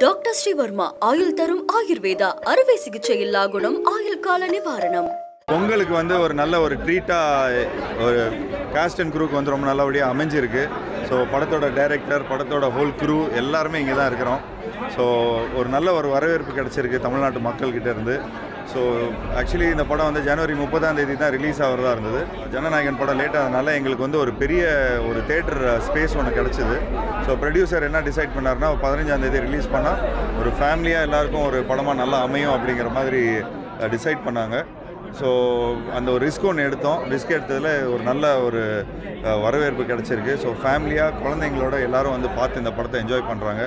Doctor Sreevarma ஆயுள் தரும் ஆயுர்வேதா அறுவை சிகிச்சை இல்லா குணம் ஆயுள் கால நிவாரணம். பொங்கலுக்கு ஒரு நல்ல ஒரு ட்ரீட்டாக ஒரு காஸ்ட் அண்ட் க்ரூக்கு ரொம்ப நல்லபடியாக அமைஞ்சிருக்கு. ஸோ படத்தோட டைரக்டர், படத்தோட ஹோல் க்ரூ எல்லாருமே இங்கே தான் இருக்கிறோம். ஸோ ஒரு நல்ல ஒரு வரவேற்பு கிடச்சிருக்கு தமிழ்நாட்டு மக்கள்கிட்ட இருந்து. ஸோ ஆக்சுவலி இந்த படம் ஜனவரி 30 தான் ரிலீஸ் ஆகிறதா இருந்தது. ஜனநாயகன் படம் லேட் ஆனதுனால எங்களுக்கு ஒரு பெரிய ஒரு தேட்டர் ஸ்பேஸ் ஒன்று கிடச்சிது. ஸோ ப்ரொடியூசர் என்ன டிசைட் பண்ணார்னா 15 ரிலீஸ் பண்ணால் ஒரு ஃபேமிலியாக எல்லாருக்கும் ஒரு படமாக நல்லா அமையும் அப்படிங்கிற மாதிரி டிசைட் பண்ணாங்க. ஸோ அந்த ஒரு ரிஸ்க் ஒன்று எடுத்தோம். ரிஸ்க் எடுத்ததில் ஒரு நல்ல ஒரு வரவேற்பு கிடச்சிருக்கு. ஸோ ஃபேமிலியாக குழந்தைங்களோட எல்லோரும் பார்த்து இந்த படத்தை என்ஜாய் பண்ணுறாங்க.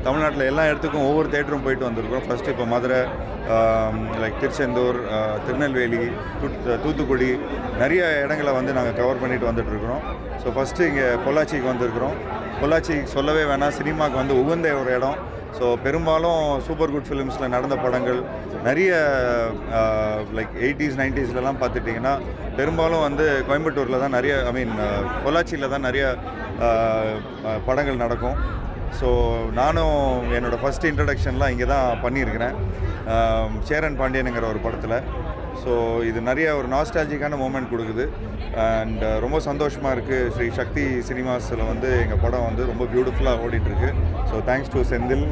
தமிழ்நாட்டில் எல்லா இடத்துக்கும் ஒவ்வொரு தேட்டரும் போயிட்டு வந்திருக்கோம். ஃபஸ்ட்டு இப்போ மதுரை, லைக் திருச்செந்தூர், திருநெல்வேலி, தூத்துக்குடி நிறைய இடங்களை நாங்கள் கவர் பண்ணிட்டு வந்துட்டுருக்குறோம். ஸோ ஃபஸ்ட்டு இங்கே பொள்ளாச்சிக்கு வந்திருக்கிறோம். பொள்ளாச்சி சொல்லவே வேணாம், சினிமாவுக்கு உகந்த ஒரு இடம். ஸோ பெரும்பாலும் சூப்பர் குட் ஃபிலிம்ஸில் நடந்த படங்கள் நிறைய லைக் 80s 90ஸ்லாம் பார்த்துட்டிங்கன்னா பெரும்பாலும் கோயம்புத்தூரில் தான் நிறைய பொள்ளாச்சியில் தான் நிறைய படங்கள் நடக்கும். ஸோ நானும் என்னோடய ஃபஸ்ட் இன்ட்ரடக்ஷன்லாம் இங்கே தான் பண்ணியிருக்கிறேன், சேரன் பாண்டியனுங்கிற ஒரு படத்தில். ஸோ இது நிறைய ஒரு நாஸ்டாலஜிக்கான மூமெண்ட் கொடுக்குது. அண்ட் ரொம்ப சந்தோஷமாக இருக்குது. ஸ்ரீ சக்தி சினிமாஸில் எங்கள் படம் ரொம்ப பியூட்டிஃபுல்லாக ஓடிட்டுருக்கு. So thanks to Senthil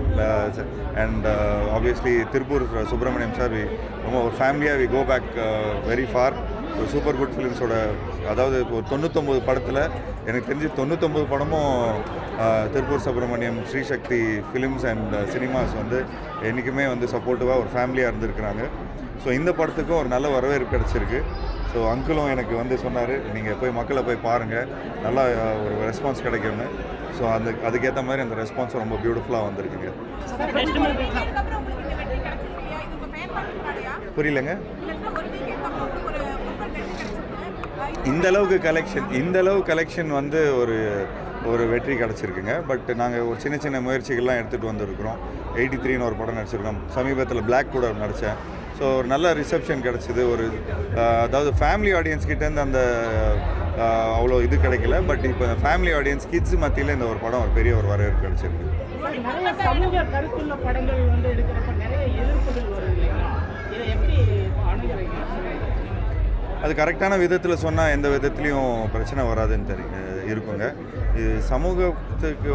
and obviously Tiruppur Subramaniam sir. ரொம்ப ஒரு ஃபேமிலியாக we go back very far. ஒரு சூப்பர் குட் ஃபிலிம்ஸோட அதாவது ஒரு 99 படத்தில் எனக்கு தெரிஞ்சு 99 படமும் Tiruppur Subramaniam, Sri Sakthi films and cinemas என்றைக்குமே சப்போர்ட்டிவாக ஒரு ஃபேமிலியாக இருந்திருக்கிறாங்க. ஸோ இந்த படத்துக்கும் ஒரு நல்ல வரவேற்பு கிடச்சிருக்கு. ஸோ அங்கிளும் எனக்கு சொன்னார், நீங்கள் போய் மக்களை போய் பாருங்கள், நல்லா ஒரு ரெஸ்பான்ஸ் கிடைக்கும்னு. ஸோ அதுக்கேற்ற மாதிரி அந்த ரெஸ்பான்ஸ் ரொம்ப பியூட்டிஃபுல்லாக வந்திருக்குங்க. புரியலங்க. இந்த அளவு கலெக்ஷன் ஒரு வெற்றி கிடச்சிருக்குங்க. பட் நாங்கள் ஒரு சின்ன முயற்சிகள்லாம் எடுத்துகிட்டு வந்திருக்கிறோம். 83ன்னு ஒரு படம் நடிச்சிருக்கோம். சமீபத்தில் பிளாக் கூட நடித்தேன். ஸோ ஒரு நல்ல ரிசப்ஷன் கிடச்சிது. அதாவது ஃபேமிலி ஆடியன்ஸ் கிட்டேருந்து அந்த அவ்வளோ இது கிடைக்கல. பட் இப்போ ஃபேமிலி ஆடியன்ஸ் கிட்ஸ் மத்தியில் இந்த ஒரு படம் ஒரு பெரிய ஒரு வரவேற்பு கிடச்சிருக்கு. அது கரெக்டான விதத்தில் சொன்னால் எந்த விதத்துலேயும் பிரச்சனை வராதுன்னு இருக்குங்க. இது சமூகத்துக்கு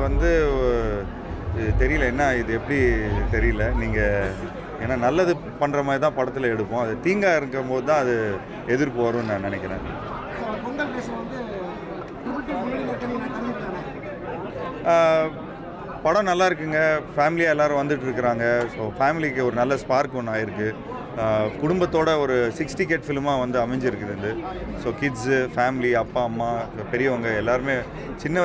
தெரியல, என்ன இது எப்படி தெரியல. நீங்கள் ஏன்னா நல்லது பண்ணுற மாதிரி தான் படத்தில் எடுப்போம். அது தீங்காக இருக்கும்போது தான் அது எதிர்ப்பு வரும்னு நான் நினைக்கிறேன். படம் நல்லா இருக்குங்க. ஃபேமிலியாக எல்லோரும் வந்துட்டுருக்குறாங்க. ஸோ ஃபேமிலிக்கு ஒரு நல்ல ஸ்பார்க் ஒன்று ஆயிருக்கு. குடும்பத்தோட ஒரு 60 டிக்கெட் ஃபிலிமாக அமைஞ்சிருக்குது. ஸோ கிட்ஸு, ஃபேமிலி, அப்பா அம்மா, பெரியவங்க எல்லாருமே சின்ன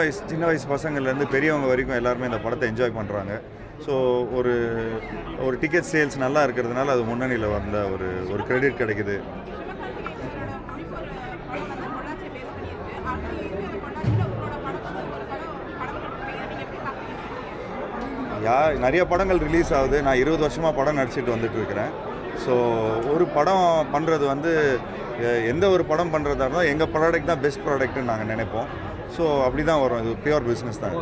வயசு பசங்கள்லேருந்து பெரியவங்க வரைக்கும் எல்லாருமே இந்த படத்தை என்ஜாய் பண்ணுறாங்க. ஸோ ஒரு டிக்கெட் சேல்ஸ் நல்லா இருக்கிறதுனால அது முன்னணியில் வந்த ஒரு கிரெடிட் கிடைக்குது. நிறைய படங்கள் ரிலீஸ் ஆகுது. நான் 20 வருஷமாக படம் நடிச்சிட்டு வந்துட்டு இருக்கிறேன். ஸோ ஒரு படம் பண்ணுறது எந்த ஒரு படம் பண்ணுறதா இருந்தாலும் எங்கள் ப்ராடக்ட் தான் பெஸ்ட் ப்ராடக்ட்னு நாங்கள் நினைப்போம். ஸோ அப்படி தான் வரும். இது பியூர் பிஸ்னஸ் தான்.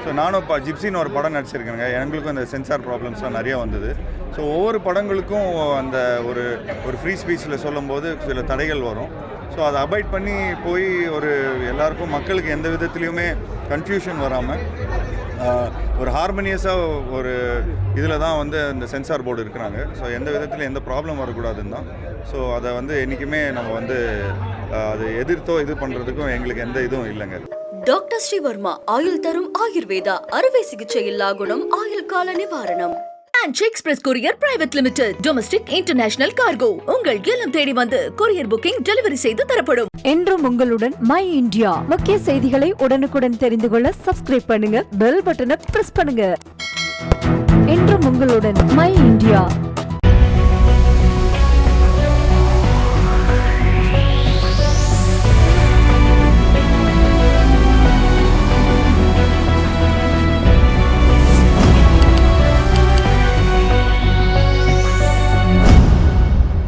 ஸோ நானும் இப்போ ஜிப்சின்னு ஒரு படம் நடிச்சிருக்கேங்க. எங்களுக்கும் இந்த சென்சார் ப்ராப்ளம்ஸ்லாம் நிறைய வந்தது. ஸோ ஒவ்வொரு படங்களுக்கும் அந்த ஒரு ஃப்ரீ ஸ்பீச்சில் சொல்லும்போது சில தடைகள் வரும். ஸோ அதை அவாய்ட் பண்ணி போய் எல்லாருக்கும் மக்களுக்கு எந்த விதத்துலேயுமே கன்ஃபியூஷன் வராமல் ஒரு ஹார்மோனியஸாக ஒரு இதில் தான் இந்த சென்சார் போர்டு இருக்கிறாங்க. ஸோ எந்த விதத்துலையும் எந்த ப்ராப்ளம் வரக்கூடாதுன்னு தான். ஸோ அதை என்றைக்குமே நம்ம அதை எதிர்த்தோ இது பண்ணுறதுக்கும் எங்களுக்கு எந்த இதுவும் இல்லைங்க. டாக்டர் ஸ்ரீவர்மா ஆயுள் தரும் ஆயுர்வேதா அறுவை சிகிச்சை இல்லா குணம் ஆயுள் கால நிவாரணம். Express courier private limited. Domestic international cargo. உங்கள் இல்லம் தேடி வந்து கொரியர் புக்கிங் டெலிவரி செய்து தரப்படும். என்றும் உங்களுடன் மை இந்தியா. முக்கிய செய்திகளை உடனுக்குடன் தெரிந்து கொள்ள சப்ஸ்கிரைப் பண்ணுங்க, பெல் பட்டனை பிரஸ் பண்ணுங்க. என்றும் உங்களுடன் மை இந்தியா.